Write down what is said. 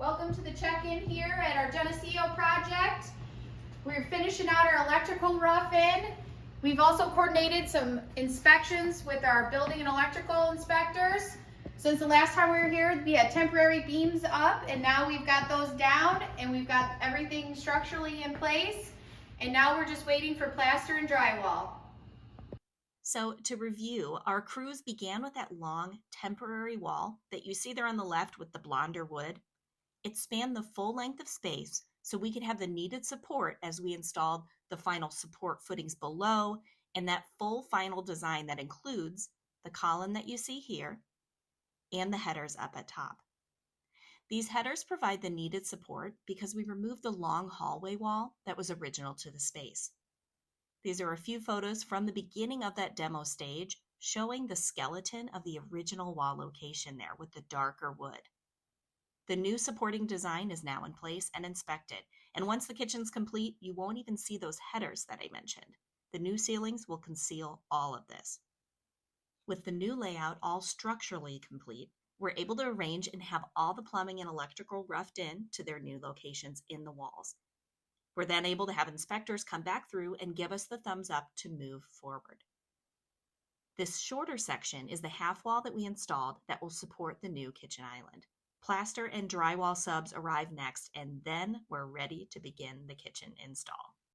Welcome to the check-in here at our Geneseo project. We're finishing out our electrical rough-in. We've also coordinated some inspections with our building and electrical inspectors. Since the last time we were here, we had temporary beams up, and now we've got those down, and we've got everything structurally in place. And now we're just waiting for plaster and drywall. So to review, our crews began with that long temporary wall that you see there on the left with the blonder wood. It spanned the full length of space so we could have the needed support as we installed the final support footings below and that full final design that includes the column that you see here and the headers up at top. These headers provide the needed support because we removed the long hallway wall that was original to the space. These are a few photos from the beginning of that demo stage showing the skeleton of the original wall location there with the darker wood. The new supporting design is now in place and inspected, and once the kitchen's complete, you won't even see those headers that I mentioned. The new ceilings will conceal all of this. With the new layout all structurally complete, we're able to arrange and have all the plumbing and electrical roughed in to their new locations in the walls. We're then able to have inspectors come back through and give us the thumbs up to move forward. This shorter section is the half wall that we installed that will support the new kitchen island. Plaster and drywall subs arrive next, and then we're ready to begin the kitchen install.